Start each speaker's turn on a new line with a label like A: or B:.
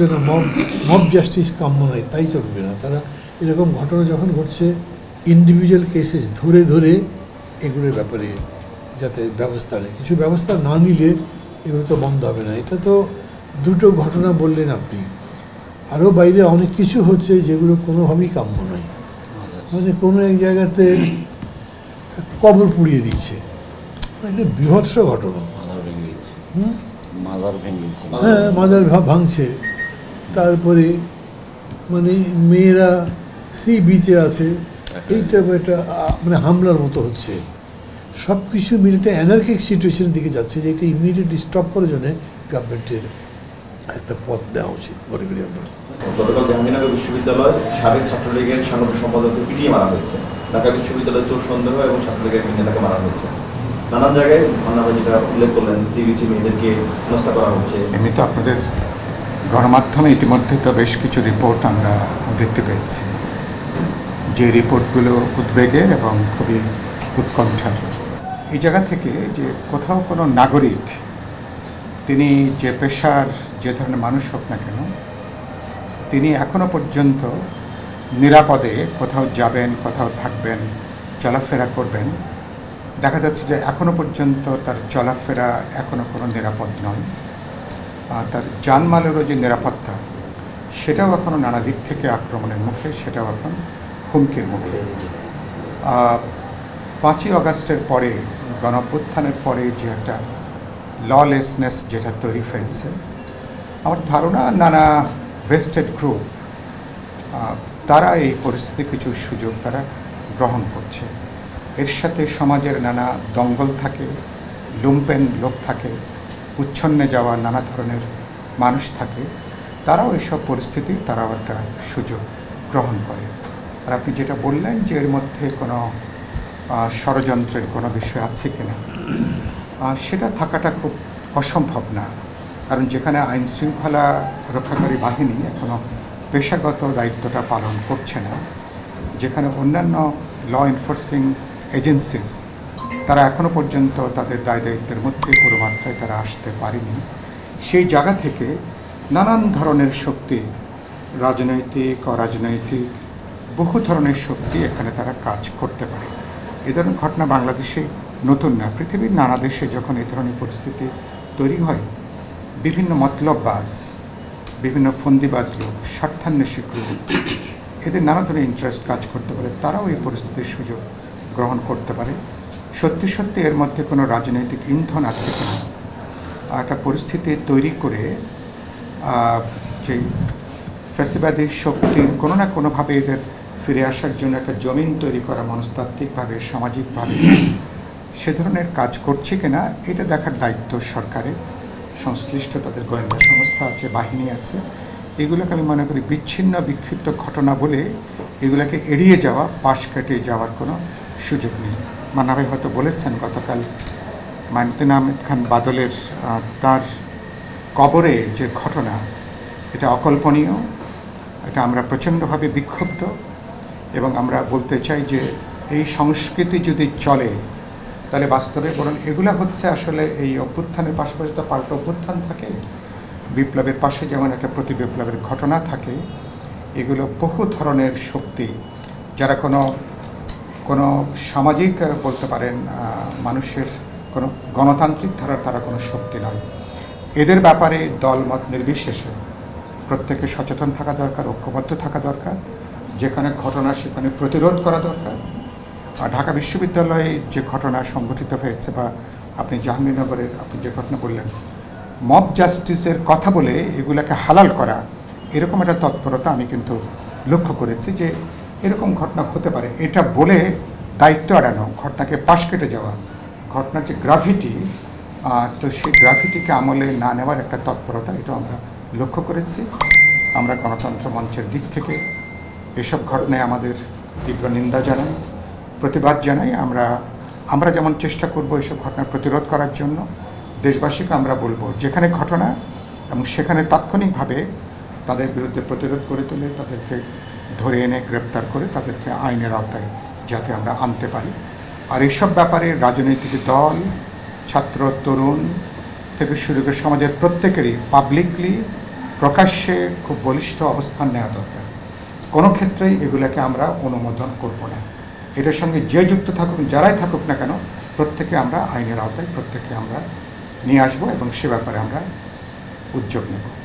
A: Mob mob justice কাম্য নয়, তাই চলবে না। তারা এরকম ঘটনা যখন ঘটছে ইন্ডিভিজুয়াল কেসেস ধরে ধরে এগুলোর ব্যাপারে যাতে ব্যবস্থা নেয়, কিছু ব্যবস্থা না নিলে এগুলো তো বন্ধ হবে না। এটা তো দুটো ঘটনা বললেন আপনি, আরও বাইরে অনেক কিছু হচ্ছে যেগুলো কোনোভাবেই কাম্য নয়। মানে কোনো এক জায়গাতে কবর পুড়িয়ে দিচ্ছে, এটা বীভৎস ঘটনা। হ্যাঁ, মাজার ভাঙছে। তারপরে মানে মেয়েরা সি বিচে আছে, এইটা একটা মানে হামলার মতো হচ্ছে। সব কিছু মিলে একটা অ্যানার্কিক সিচুয়েশনের দিকে যাচ্ছে, যে এটা ইমিডিয়েটলি স্টপ করার জন্য গভর্নমেন্টের একটা পথ দেওয়া উচিত মনে করি আমরা।
B: গতকাল জাহাঙ্গীরনগর বিশ্ববিদ্যালয় সাবেক ছাত্রলীগের সাংগঠনিক সম্পাদককে পিটিয়ে মারা হয়েছে। ঢাকা বিশ্ববিদ্যালয়ের চোর সন্দেহ এবং ছাত্রলীগের নেতাকে মারা হয়েছে। নানান জায়গায় আপনারা যেটা উল্লেখ করলেন, সি বিচে মেয়েদেরকে হেনস্থা করা হচ্ছে।
C: এমনি তো আপনাদের গণমাধ্যমে ইতিমধ্যে তো বেশ কিছু রিপোর্ট আমরা দেখতে পেয়েছি, যে রিপোর্টগুলো উদ্বেগের এবং খুবই উৎকণ্ঠার। এই জায়গা থেকে যে কোথাও কোনো নাগরিক, তিনি যে পেশার যে ধরনের মানুষ হোক না কেন, তিনি এখনও পর্যন্ত নিরাপদে কোথাও যাবেন, কোথাও থাকবেন, চলাফেরা করবেন, দেখা যাচ্ছে যে এখনও পর্যন্ত তার চলাফেরা এখনও কোনো নিরাপদ নয়। তার জানমালেরও যে নিরাপত্তা, সেটাও এখনও নানা দিক থেকে আক্রমণের মুখে, সেটাও এখন হুমকির মুখে। 5ই আগস্টের পরে, গণঅভ্যুত্থানের পরে যে একটা ললেসনেস যেটা তৈরি হয়েছে, আমার ধারণা নানা ভেস্টেড গ্রুপ তারা এই পরিস্থিতি কিছু সুযোগ তারা গ্রহণ করছে। এর সাথে সমাজের নানা দঙ্গল থাকে, লুম্পেন লোক থাকে, উচ্ছন্নে যাওয়া নানা ধরনের মানুষ থাকে, তারাও এইসব পরিস্থিতির তারাও একটা সুযোগ গ্রহণ করে। আর আপনি যেটা বললেন যে এর মধ্যে কোনো ষড়যন্ত্রের কোনো বিষয় আছে কিনা, সেটা থাকাটা খুব অসম্ভব না। কারণ যেখানে আইন শৃঙ্খলা রক্ষাকারী বাহিনী এখনও পেশাগত দায়িত্বটা পালন করছে না, যেখানে অন্যান্য ল এনফোর্সিং এজেন্সিস তারা এখনও পর্যন্ত তাদের দায় দায়িত্বের মধ্যে পুরো মাত্রায় তারা আসতে পারেনি, সেই জায়গা থেকে নানান ধরনের শক্তি, রাজনৈতিক অরাজনৈতিক বহু ধরনের শক্তি এখানে তারা কাজ করতে পারে। এ ধরনের ঘটনা বাংলাদেশে নতুন না, পৃথিবীর নানা দেশে যখন এই ধরনের পরিস্থিতি তৈরি হয়, বিভিন্ন মতলববাজ, বিভিন্ন ফন্দিবাজ লোক, স্বার্থান্বেষী গ্রুপ, এদের নানা ধরনের ইন্টারেস্ট কাজ করতে পারে, তারাও এই পরিস্থিতির সুযোগ গ্রহণ করতে পারে। সত্যি সত্যি এর মধ্যে কোনো রাজনৈতিক ইন্ধন আছে কিনা, একটা পরিস্থিতি তৈরি করে যে ফ্যাসিবাদী শক্তির কোনো না কোনোভাবে এদের ফিরে আসার জন্য একটা জমিন তৈরি করা, মনস্তাত্ত্বিকভাবে সামাজিকভাবে সে ধরনের কাজ করছে কিনা, এটা দেখার দায়িত্ব সরকারের। সংশ্লিষ্ট তাদের গোয়েন্দা সংস্থা আছে, বাহিনী আছে। এগুলোকে আমি মনে করি বিচ্ছিন্ন বিক্ষিপ্ত ঘটনা বলে এগুলোকে এড়িয়ে যাওয়া, পাশ কাটিয়ে যাওয়ার কোনো সুযোগ নেই। মান্না ভাই হয়তো বলেছেন গতকাল মাইনুদ্দিন আহমেদ খান বাদলের তার কবরে যে ঘটনা, এটা অকল্পনীয়, এটা আমরা প্রচণ্ডভাবে বিক্ষুব্ধ। এবং আমরা বলতে চাই যে এই সংস্কৃতি যদি চলে, তাহলে বাস্তবে বরং এগুলা হচ্ছে আসলে এই অভ্যুত্থানের পাশাপাশি তো পাল্টা অভ্যুত্থান থাকে, বিপ্লবের পাশে যেমন একটা প্রতি বিপ্লবের ঘটনা থাকে, এগুলো বহু ধরনের শক্তি, যারা কোনো সামাজিক বলতে পারেন মানুষের কোনো গণতান্ত্রিক ধারার তারা কোনো শক্তি নয়। এদের ব্যাপারে দলমত নির্বিশেষে প্রত্যেকে সচেতন থাকা দরকার, ঐক্যবদ্ধ থাকা দরকার, যেখানে ঘটনা সেখানে প্রতিরোধ করা দরকার। আর ঢাকা বিশ্ববিদ্যালয়ে যে ঘটনা সংঘটিত হয়েছে, বা আপনি জাহাঙ্গীরনগরের আপনি যে ঘটনা বললেন, মব জাস্টিসের কথা বলে এগুলাকে হালাল করা, এরকম একটা তৎপরতা আমি কিন্তু লক্ষ্য করেছি যে এরকম ঘটনা হতে পারে, এটা বলে দায়িত্ব এড়ানো, ঘটনাকে পাশ কেটে যাওয়া, ঘটনার যে গ্রাভিটি, তো সেই গ্রাভিটিকে আমলে না নেওয়ার একটা তৎপরতা, এটা আমরা লক্ষ্য করেছি। আমরা গণতন্ত্র মঞ্চের দিক থেকে এসব ঘটনায় আমাদের তীব্র নিন্দা জানাই, প্রতিবাদ জানাই। আমরা যেমন চেষ্টা করব এসব ঘটনা প্রতিরোধ করার জন্য, দেশবাসীকে আমরা বলবো যেখানে ঘটনা এবং সেখানে তাৎক্ষণিকভাবে তাদের বিরুদ্ধে প্রতিরোধ করে তুলে তাদেরকে ধরে এনে গ্রেপ্তার করে তাদেরকে আইনের আওতায় যাতে আমরা আনতে পারি। আর এইসব ব্যাপারে রাজনৈতিক দল, ছাত্র তরুণ থেকে শুরু করে সমাজের প্রত্যেকেরই পাবলিকলি প্রকাশ্যে খুব বলিষ্ঠ অবস্থান নেওয়া দরকার। কোনো ক্ষেত্রেই এগুলোকে আমরা অনুমোদন করব না। এটার সঙ্গে যে যুক্ত থাকুক, যারাই থাকুক না কেন, প্রত্যেকে আমরা আইনের আওতায় প্রত্যেককে আমরা নিয়ে আসবো এবং সে ব্যাপারে আমরা উদ্যোগ নেব।